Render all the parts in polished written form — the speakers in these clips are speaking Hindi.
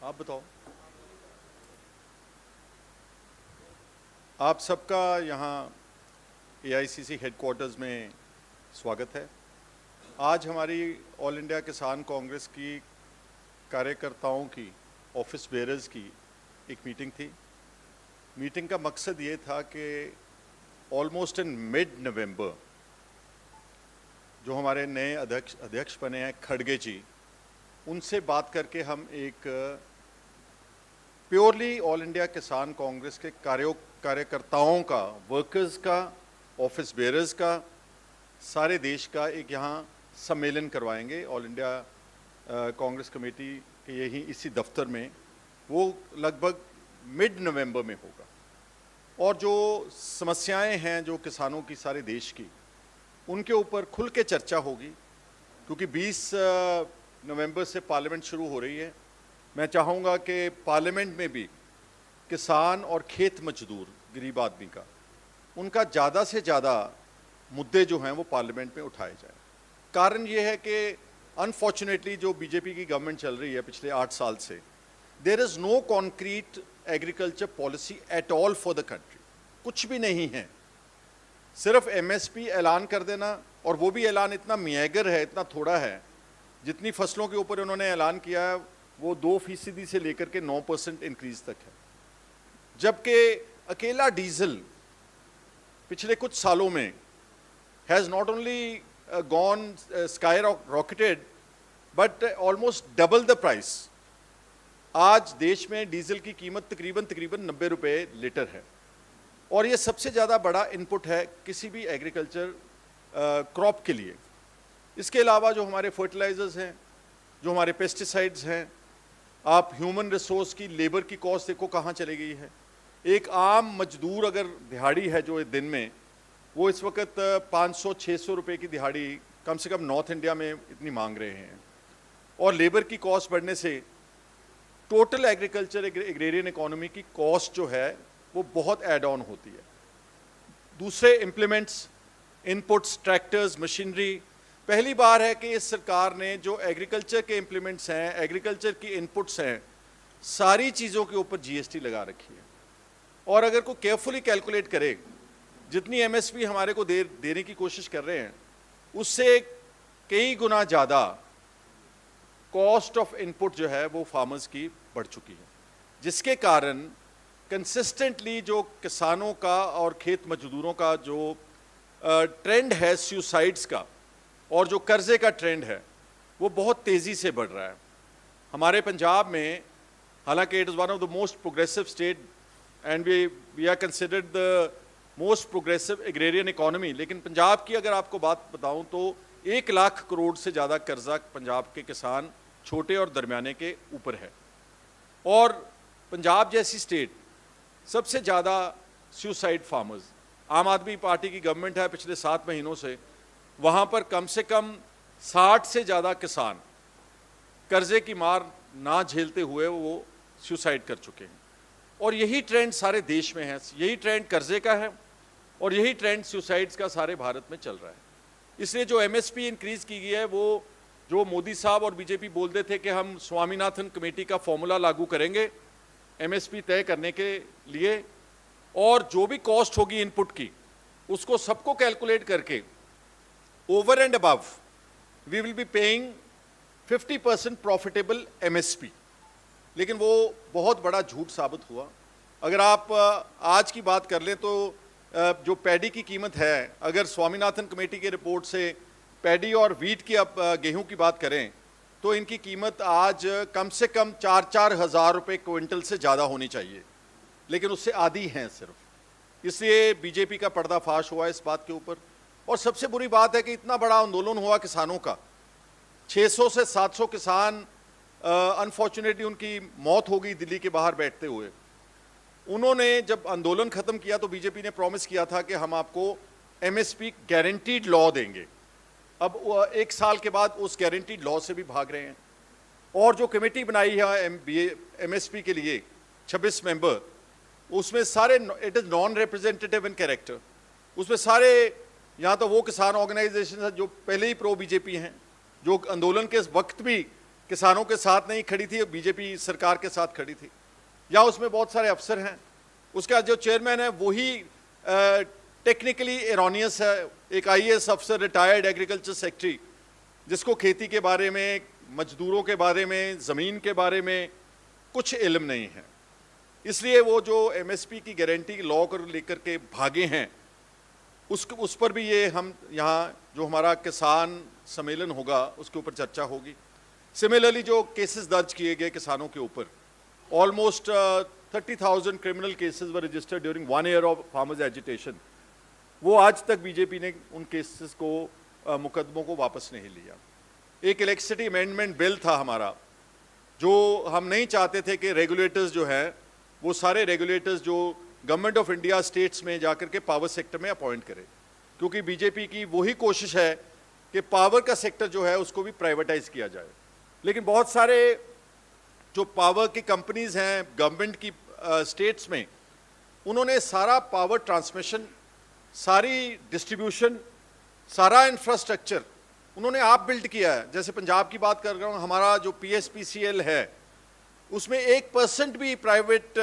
आप बताओ। आप सबका यहाँ एआईसीसी हेडक्वार्टर्स में स्वागत है। आज हमारी ऑल इंडिया किसान कांग्रेस की कार्यकर्ताओं की, ऑफिस बेयरर्स की एक मीटिंग थी। मीटिंग का मकसद ये था कि ऑलमोस्ट इन मिड नवंबर जो हमारे नए अध्यक्ष बने हैं खड़गे जी, उनसे बात करके हम एक प्योरली ऑल इंडिया किसान कांग्रेस के कार्यकर्ताओं का, वर्कर्स का, ऑफिस बेयरर्स का, सारे देश का एक यहाँ सम्मेलन करवाएंगे ऑल इंडिया कांग्रेस कमेटी के यही इसी दफ्तर में। वो लगभग मिड नवंबर में होगा और जो समस्याएं हैं जो किसानों की सारे देश की, उनके ऊपर खुल के चर्चा होगी। क्योंकि 20 नवंबर से पार्लियामेंट शुरू हो रही है। मैं चाहूँगा कि पार्लियामेंट में भी किसान और खेत मजदूर, गरीब आदमी का, उनका ज़्यादा से ज़्यादा मुद्दे जो हैं वो पार्लियामेंट में उठाए जाएं। कारण ये है कि अनफॉर्चुनेटली जो बीजेपी की गवर्नमेंट चल रही है पिछले 8 साल से, there is no concrete agriculture policy at all for the country. कुछ भी नहीं है, सिर्फ एमएसपी ऐलान कर देना, और वो भी ऐलान इतना मियागर है, इतना थोड़ा है। जितनी फसलों के ऊपर उन्होंने ऐलान किया है वो 2% से लेकर के 9% इंक्रीज तक है। जबकि अकेला डीजल पिछले कुछ सालों में has not only gone sky rocketed but almost double the price. आज देश में डीजल की कीमत तकरीबन 90 रुपये लीटर है, और ये सबसे ज़्यादा बड़ा इनपुट है किसी भी एग्रीकल्चर क्रॉप के लिए। इसके अलावा जो हमारे फर्टिलाइजर्स हैं, जो हमारे पेस्टिसाइड्स हैं, आप ह्यूमन रिसोर्स की, लेबर की कॉस्ट देखो कहाँ चली गई है। एक आम मजदूर अगर दिहाड़ी है जो दिन में, वो इस वक्त 500-600 रुपये की दिहाड़ी कम से कम नॉर्थ इंडिया में इतनी मांग रहे हैं। और लेबर की कॉस्ट बढ़ने से टोटल एग्रीकल्चर एग्रेरियन इकोनॉमी की कॉस्ट जो है वो बहुत ऐड ऑन होती है। दूसरे इम्प्लीमेंट्स, इनपुट्स, ट्रैक्टर्स, मशीनरी, पहली बार है कि इस सरकार ने जो एग्रीकल्चर के इम्प्लीमेंट्स हैं, एग्रीकल्चर की इनपुट्स हैं, सारी चीज़ों के ऊपर जीएसटी लगा रखी है। और अगर कोई केयरफुली कैलकुलेट करे, जितनी एमएसपी हमारे को देने की कोशिश कर रहे हैं, उससे कई गुना ज़्यादा कॉस्ट ऑफ इनपुट जो है वो फार्मर्स की बढ़ चुकी है, जिसके कारण कंसिस्टेंटली जो किसानों का और खेत मजदूरों का जो ट्रेंड है सुसाइड्स का और जो कर्जे का ट्रेंड है वो बहुत तेज़ी से बढ़ रहा है। हमारे पंजाब में, हालांकि it is one of the most progressive state and we are considered the most progressive agrarian economy, लेकिन पंजाब की अगर आपको बात बताऊं तो 1 लाख करोड़ से ज़्यादा कर्जा पंजाब के किसान, छोटे और दरमियाने के ऊपर है। और पंजाब जैसी स्टेट सबसे ज़्यादा सुसाइड फार्मर्स, आम आदमी पार्टी की गवर्नमेंट है पिछले 7 महीनों से, वहाँ पर कम से कम 60 से ज़्यादा किसान कर्जे की मार ना झेलते हुए वो सुसाइड कर चुके हैं। और यही ट्रेंड सारे देश में है, यही ट्रेंड कर्जे का है और यही ट्रेंड सुसाइड्स का सारे भारत में चल रहा है। इसलिए जो एमएसपी इंक्रीज़ की गई है, वो जो मोदी साहब और बीजेपी बोलते थे कि हम स्वामीनाथन कमेटी का फॉर्मूला लागू करेंगे एमएसपी तय करने के लिए, और जो भी कॉस्ट होगी इनपुट की उसको सबको कैलकुलेट करके over and above we will be paying 50% profitable MSP. लेकिन वो बहुत बड़ा झूठ साबित हुआ। अगर आप आज की बात कर लें तो जो पैडी की कीमत है, अगर स्वामीनाथन कमेटी की रिपोर्ट से पैडी और वीट की आप गेहूं की बात करें तो इनकी कीमत आज कम से कम 4-4 हज़ार रुपये क्विंटल से ज़्यादा होनी चाहिए, लेकिन उससे आधी हैं सिर्फ। इसलिए बीजेपी का पर्दाफाश हुआ इस बात के ऊपर। और सबसे बुरी बात है कि इतना बड़ा आंदोलन हुआ किसानों का, 600 से 700 किसान, अनफॉर्चुनेटली उनकी मौत हो गई दिल्ली के बाहर बैठते हुए। उन्होंने जब आंदोलन ख़त्म किया तो बीजेपी ने प्रॉमिस किया था कि हम आपको एमएसपी गारंटीड लॉ देंगे। अब 1 साल के बाद उस गारंटीड लॉ से भी भाग रहे हैं। और जो कमेटी बनाई है एमएसपी के लिए 26 मेंबर, उसमें सारे, it is non representative in character, उसमें सारे या तो वो किसान ऑर्गेनाइजेशन जो पहले ही प्रो बीजेपी हैं, जो आंदोलन के वक्त भी किसानों के साथ नहीं खड़ी थी, बीजेपी सरकार के साथ खड़ी थी, या उसमें बहुत सारे अफसर हैं, उसका जो चेयरमैन है वही टेक्निकली एरोनियस है, एक आईएएस अफसर, रिटायर्ड एग्रीकल्चर सेक्रेटरी, जिसको खेती के बारे में, मजदूरों के बारे में, ज़मीन के बारे में कुछ इल्म नहीं है। इसलिए वो जो एमएसपी की गारंटी लॉ को लेकर के भागे हैं, उस पर भी ये हम यहाँ जो हमारा किसान सम्मेलन होगा उसके ऊपर चर्चा होगी। सिमिलरली जो केसेस दर्ज किए गए किसानों के ऊपर, almost 30,000 criminal cases were registered during 1 year of farmers agitation, वो आज तक बीजेपी ने उन केसेस को मुकदमों को वापस नहीं लिया। एक इलेक्ट्रिसिटी अमेंडमेंट बिल था हमारा, जो हम नहीं चाहते थे कि रेगुलेटर्स जो है वो सारे रेगुलेटर्स जो गवर्नमेंट ऑफ इंडिया स्टेट्स में जाकर के पावर सेक्टर में अपॉइंट करे, क्योंकि बीजेपी की वही कोशिश है कि पावर का सेक्टर जो है उसको भी प्राइवेटाइज किया जाए। लेकिन बहुत सारे जो पावर की कंपनीज हैं गवर्नमेंट की स्टेट्स में, उन्होंने सारा पावर ट्रांसमिशन, सारी डिस्ट्रीब्यूशन, सारा इंफ्रास्ट्रक्चर उन्होंने आप बिल्ड किया है। जैसे पंजाब की बात कर रहा हूँ, हमारा जो पीएसपीसीएल है उसमें 1% भी प्राइवेट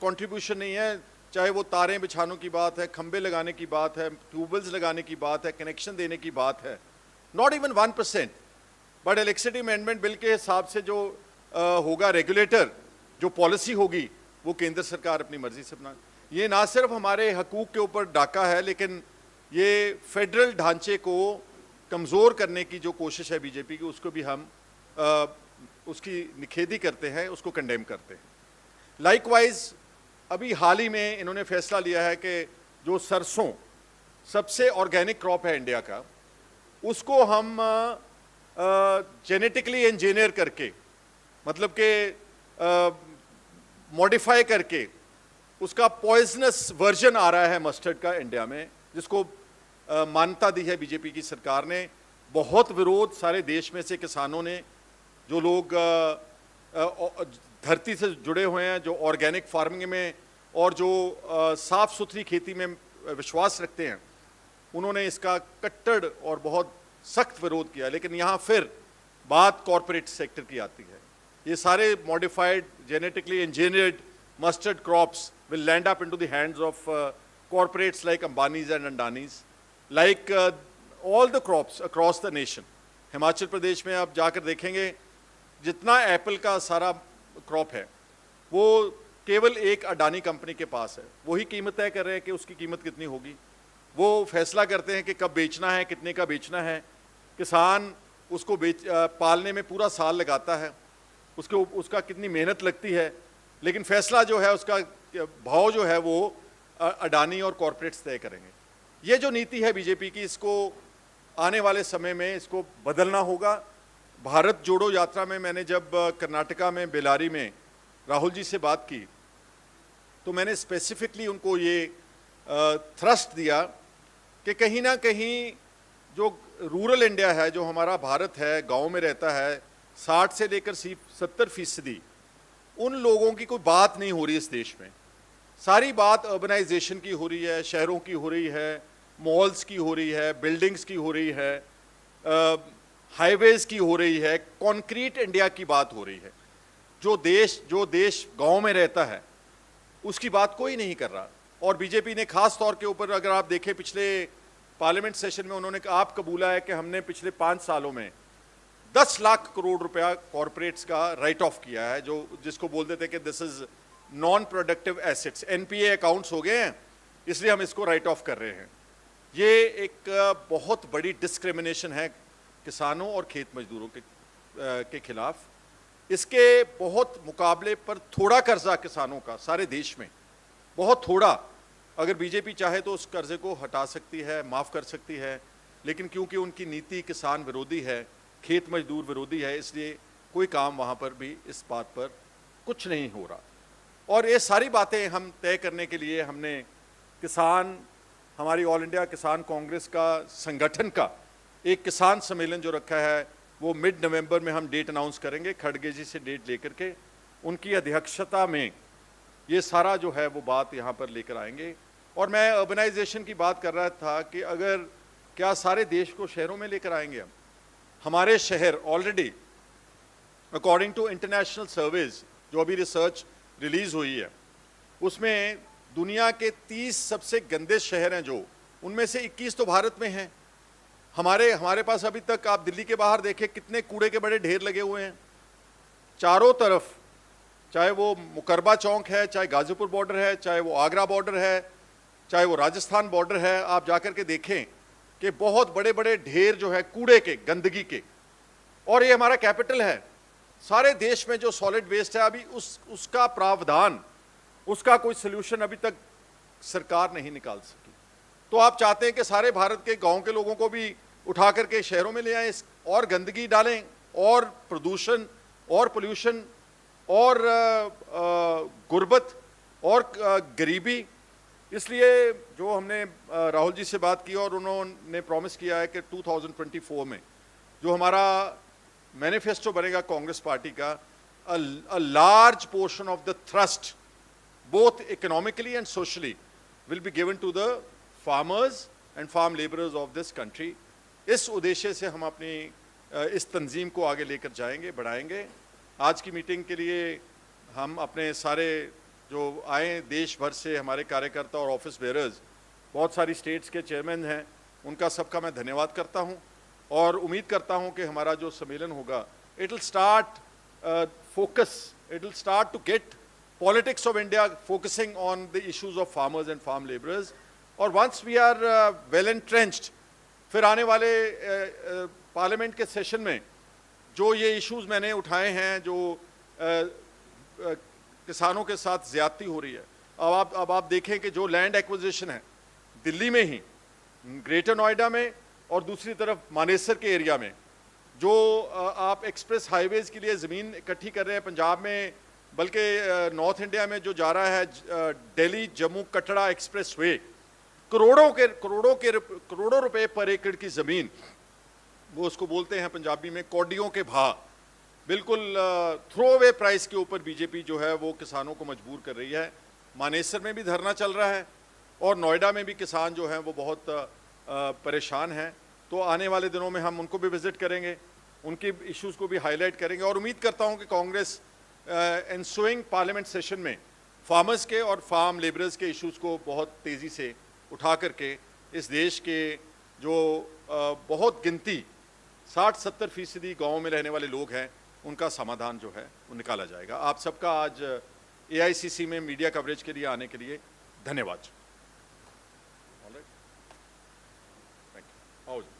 कंट्रीब्यूशन नहीं है, चाहे वो तारें बिछाने की बात है, खंबे लगाने की बात है, ट्यूबवेल्स लगाने की बात है, कनेक्शन देने की बात है, not even 1%। But electricity amendment bill के हिसाब से जो होगा रेगुलेटर, जो पॉलिसी होगी वो केंद्र सरकार अपनी मर्जी से बना। ये ना सिर्फ हमारे हकूक़ के ऊपर डाका है, लेकिन ये फेडरल ढांचे को कमज़ोर करने की जो कोशिश है बीजेपी की, उसको भी हम उसकी निखेधी करते हैं, उसको कंडेम करते हैं। लाइकवाइज अभी हाल ही में इन्होंने फैसला लिया है कि जो सरसों सबसे ऑर्गेनिक क्रॉप है इंडिया का, उसको हम जेनेटिकली इंजीनियर करके, मतलब कि मॉडिफाई करके, उसका पॉइजनस वर्जन आ रहा है मस्टर्ड का इंडिया में, जिसको मान्यता दी है बीजेपी की सरकार ने। बहुत विरोध सारे देश में से किसानों ने, जो लोग धरती से जुड़े हुए हैं, जो ऑर्गेनिक फार्मिंग में और जो साफ़ सुथरी खेती में विश्वास रखते हैं, उन्होंने इसका कट्टर और बहुत सख्त विरोध किया। लेकिन यहाँ फिर बात कॉरपोरेट सेक्टर की आती है। ये सारे modified genetically engineered mustard crops will land up into the hands of corporates like Ambani's and Adani's, like all the crops across the nation. Himachal Pradesh में आप जाकर देखेंगे, जितना एप्पल का सारा क्रॉप है वो केवल एक अडानी कंपनी के पास है। वही कीमत तय कर रहे हैं कि उसकी कीमत कितनी होगी, वो फैसला करते हैं कि कब बेचना है, कितने का बेचना है। किसान उसको पालने में पूरा साल लगाता है, उसका कितनी मेहनत लगती है, लेकिन फैसला जो है उसका भाव जो है वो अडानी और कॉरपोरेट्स तय करेंगे। ये जो नीति है बीजेपी की, इसको आने वाले समय में इसको बदलना होगा। भारत जोड़ो यात्रा में मैंने जब कर्नाटका में बेलारी में राहुल जी से बात की, तो मैंने स्पेसिफिकली उनको ये थ्रस्ट दिया कि कहीं ना कहीं जो रूरल इंडिया है, जो हमारा भारत है, गाँव में रहता है, 60 से लेकर 70% उन लोगों की कोई बात नहीं हो रही इस देश में। सारी बात अर्बनाइजेशन की हो रही है, शहरों की हो रही है, मॉल्स की हो रही है, बिल्डिंग्स की हो रही है, हाईवेज की हो रही है, कॉन्क्रीट इंडिया की बात हो रही है। जो देश गांव में रहता है उसकी बात कोई नहीं कर रहा। और बीजेपी ने खास तौर के ऊपर, अगर आप देखें, पिछले पार्लियामेंट सेशन में उन्होंने आप कबूला है कि हमने पिछले 5 सालों में 10 लाख करोड़ रुपया कॉरपोरेट्स का राइट ऑफ किया है, जिसको बोलते थे कि this is non productive assets, NPA accounts हो गए हैं, इसलिए हम इसको राइट ऑफ कर रहे हैं। ये एक बहुत बड़ी डिस्क्रिमिनेशन है किसानों और खेत मजदूरों के खिलाफ। इसके बहुत मुकाबले पर थोड़ा कर्जा किसानों का सारे देश में, बहुत थोड़ा, अगर बीजेपी चाहे तो उस कर्जे को हटा सकती है, माफ़ कर सकती है, लेकिन क्योंकि उनकी नीति किसान विरोधी है, खेत मजदूर विरोधी है, इसलिए कोई काम वहाँ पर भी इस बात पर कुछ नहीं हो रहा। और ये सारी बातें हम तय करने के लिए हमने हमारी ऑल इंडिया किसान कांग्रेस का संगठन का एक किसान सम्मेलन जो रखा है, वो मिड नवंबर में हम डेट अनाउंस करेंगे। खड़गे जी से डेट लेकर के उनकी अध्यक्षता में ये सारा जो है वो बात यहाँ पर लेकर आएंगे। और मैं अर्बनाइजेशन की बात कर रहा था कि अगर क्या सारे देश को शहरों में लेकर आएंगे हम। हमारे शहर already according to international surveys जो अभी रिसर्च रिलीज हुई है, उसमें दुनिया के 30 सबसे गंदे शहर हैं जो, उनमें से 21 तो भारत में हैं। हमारे पास अभी तक आप दिल्ली के बाहर देखें कितने कूड़े के बड़े ढेर लगे हुए हैं चारों तरफ, चाहे वो मुकरबा चौक है, चाहे गाजीपुर बॉर्डर है, चाहे वो आगरा बॉर्डर है, चाहे वो राजस्थान बॉर्डर है। आप जाकर के देखें कि बहुत बड़े बड़े ढेर जो है कूड़े के, गंदगी के। और ये हमारा कैपिटल है। सारे देश में जो सॉलिड वेस्ट है अभी उसका प्रावधान, उसका कोई सोल्यूशन अभी तक सरकार नहीं निकाल सकी। तो आप चाहते हैं कि सारे भारत के गांव के लोगों को भी उठा करके शहरों में ले आए और गंदगी डालें और प्रदूषण और पोल्यूशन और गुर्बत और गरीबी। इसलिए जो हमने राहुल जी से बात की और उन्होंने प्रॉमिस किया है कि 2024 में जो हमारा मैनिफेस्टो बनेगा कांग्रेस पार्टी का, a large portion of the thrust both economically and socially will be given to the farmers and farm laborers of this country। इस उद्देश्य से हम अपनी इस तंजीम को आगे लेकर जाएंगे, बढ़ाएंगे। आज की मीटिंग के लिए हम अपने सारे जो आए देश भर से हमारे कार्यकर्ता और ऑफिस बेयरर्स, बहुत सारी स्टेट्स के चेयरमैन हैं, उनका सबका मैं धन्यवाद करता हूं और उम्मीद करता हूं कि हमारा जो सम्मेलन होगा it will start focus, it will start to get politics of India focusing on the issues of farmers and farm laborers। और once we are well entrenched, फिर आने वाले पार्लियामेंट के सेशन में जो ये इश्यूज मैंने उठाए हैं, जो किसानों के साथ ज्यादती हो रही है, अब आप देखें कि जो लैंड एक्विजिशन है दिल्ली में ही, ग्रेटर नोएडा में और दूसरी तरफ मानेसर के एरिया में, जो आप एक्सप्रेस हाईवेज के लिए ज़मीन इकट्ठी कर रहे हैं पंजाब में, बल्कि नॉर्थ इंडिया में जो जा रहा है दिल्ली जम्मू कटरा एक्सप्रेस वे, करोड़ों रुपए पर एकड़ की ज़मीन, वो उसको बोलते हैं पंजाबी में कौडियों के भाव, बिल्कुल थ्रो अवे प्राइस के ऊपर बीजेपी जो है वो किसानों को मजबूर कर रही है। मानेसर में भी धरना चल रहा है और नोएडा में भी किसान जो हैं वो बहुत परेशान हैं। तो आने वाले दिनों में हम उनको भी विजिट करेंगे, उनके इश्यूज़ को भी हाईलाइट करेंगे और उम्मीद करता हूं कि कांग्रेस एंसुइंग पार्लियामेंट सेशन में फार्मर्स के और फार्म लेबरर्स के इश्यूज़ को बहुत तेज़ी से उठा करके इस देश के जो बहुत गिनती 60-70% गाँव में रहने वाले लोग हैं उनका समाधान जो है वो निकाला जाएगा। आप सबका आज AICC में मीडिया कवरेज के लिए आने के लिए धन्यवाद। All right. Thank you.